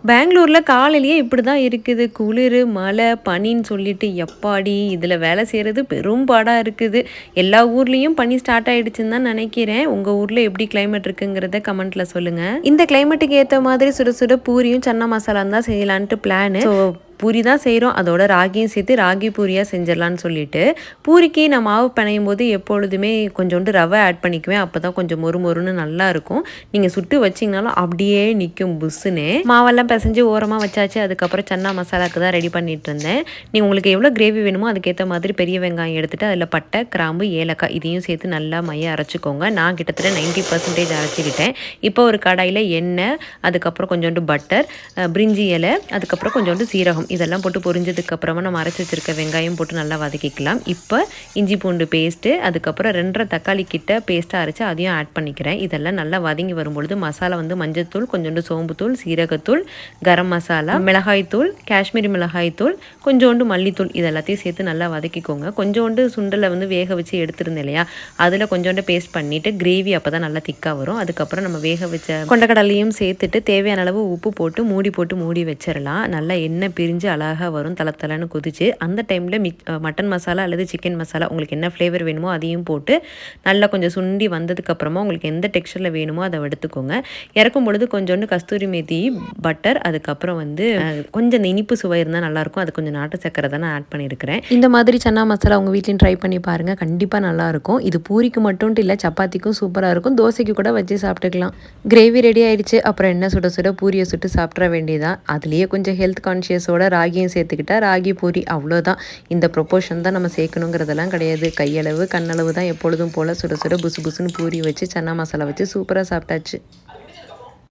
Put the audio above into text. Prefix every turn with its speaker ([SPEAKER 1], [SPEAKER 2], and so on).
[SPEAKER 1] பெங்களூரில் காலையிலேயே இப்படி தான் இருக்குது. குளிர், மழை, பனின்னு சொல்லிட்டு எப்பாடி இதில் வேலை செய்கிறது பெரும் பாடாக இருக்குது. எல்லா ஊர்லேயும் பனி ஸ்டார்ட் ஆகிடுச்சுன்னு தான் நினைக்கிறேன். உங்கள் ஊரில் எப்படி கிளைமேட் இருக்குங்கிறத கமெண்ட்டில் சொல்லுங்கள். இந்த கிளைமேட்டுக்கு ஏற்ற மாதிரி சுட சுட பூரியும் சன்னா மசாலான்னு தான் செய்யலான்ட்டு பிளானு. ஸோ பூரி தான் செய்கிறோம், அதோட ராகியும் சேர்த்து ராகி பூரியாக செஞ்சிடலான்னு சொல்லிட்டு. பூரிக்கு நான் மாவு பிணையும் போது எப்பொழுதுமே கொஞ்சோண்டு ரவை ஆட் பண்ணிக்குவேன். அப்போ தான் கொஞ்சம் மொறு மொறுன்னு நல்லாயிருக்கும். நீங்கள் சுட்டு வச்சிங்கனாலும் அப்படியே நிற்கும் புஸ்ஸுன்னு. மாவெல்லாம் பிசைஞ்சு ஓரமாக வச்சாச்சு. அதுக்கப்புறம் சன்னா மசாலாவுக்கு தான் ரெடி பண்ணிட்டு இருந்தேன். நீங்கள் உங்களுக்கு எவ்வளோ கிரேவி வேணுமோ அதுக்கேற்ற மாதிரி பெரிய வெங்காயம் எடுத்துகிட்டு அதில் பட்டை, கிராம்பு, ஏலக்காய் இதையும் சேர்த்து நல்லா மைய அரைச்சிக்கோங்க. நான் கிட்டத்தட்ட 90% அரைச்சிக்கிட்டேன். இப்போ ஒரு கடாயில் எண்ணெய், அதுக்கப்புறம் கொஞ்சோண்டு பட்டர், பிரிஞ்சி இலை, அதுக்கப்புறம் கொஞ்சோண்டு சீரகம் இதெல்லாம் போட்டு பொரிஞ்சதுக்கப்புறமா நம்ம அரைச்சி வச்சுருக்க வெங்காயம் போட்டு நல்லா வதக்கிக்கலாம். இப்போ இஞ்சி பூண்டு பேஸ்ட்டு, அதுக்கப்புறம் 2.5 தக்காளி கிட்ட பேஸ்ட்டாக அரைச்சி அதையும் ஆட் பண்ணிக்கிறேன். இதெல்லாம் நல்லா வதங்கி வரும்பொழுது மசாலா வந்து மஞ்சள்தூள், கொஞ்சோண்டு சோம்புத்தூள், சீரகத்தூள், கரம் மசாலா, மிளகாய்த்தூள், காஷ்மீரி மிளகாய்த்தூள், கொஞ்சோண்டு மல்லித்தூள் இதெல்லாத்தையும் சேர்த்து நல்லா வதக்கிக்கோங்க. கொஞ்சோண்டு சுண்டலை வந்து வேக வச்சு எடுத்துருந்தேன் இல்லையா, அதில் கொஞ்சோண்டு பேஸ்ட் பண்ணிவிட்டு கிரேவி அப்போ தான் நல்லா திக்காக வரும். அதுக்கப்புறம் நம்ம வேக வச்ச கொண்டக்கடலையும் சேர்த்துட்டு தேவையான அளவு உப்பு போட்டு மூடி வச்சிடலாம். நல்லா எண்ணெய் பிரிஞ்சு அழகாக வரும், தலை கொதிச்சு. அந்த டைமில் மட்டன் மசாலா அல்லது சிக்கன் மசாலா உங்களுக்கு என்ன ஃப்ளேவர் வேணுமோ அதையும் போட்டு நல்லா கொஞ்சம் சுண்டி வந்ததுக்கப்புறமா உங்களுக்கு எந்த டெக்ஸ்சரில் வேணுமோ அதை எடுத்துக்கோங்க. இறக்கும் பொழுது கொஞ்சோண்டு கஸ்தூரி மேத்தி, பட்டர், அதுக்கப்புறம் வந்து கொஞ்சம் இந்த இனிப்பு சுவை இருந்தால் நல்லாயிருக்கும். அது கொஞ்சம் நாட்டு சக்கரை தான் நான் ஆட் பண்ணியிருக்கிறேன். இந்த மாதிரி சன்னா மசாலா உங்கள் வீட்லையும் ட்ரை பண்ணி பாருங்கள், கண்டிப்பாக நல்லாயிருக்கும். இது பூரிக்கு மட்டும்ட்டு இல்லை, சப்பாத்திக்கும் சூப்பராக இருக்கும், தோசைக்கு கூட வச்சு சாப்பிட்டுக்கலாம். கிரேவி ரெடி ஆயிடுச்சு. அப்புறம் என்ன சுட சுட பூரியை சுட்டு சாப்பிட்ற வேண்டியதான். அதுலேயே கொஞ்சம் ஹெல்த் கான்ஷியஸோட ராகியும் சேர்த்துக்கிட்டா ராகி பூரி அவ்வளோதான். இந்த ப்ரொப்போர்ஷன் தான் நம்ம சேர்க்கணுங்கிறதெல்லாம் கிடையாது. கையளவு கண்ணளவு தான் எப்பொழுதும் போல் சுட சுட புசு புசுன்னு பூரி வச்சு சன்னா மசாலா வச்சு சூப்பராக சாப்பிட்டாச்சு.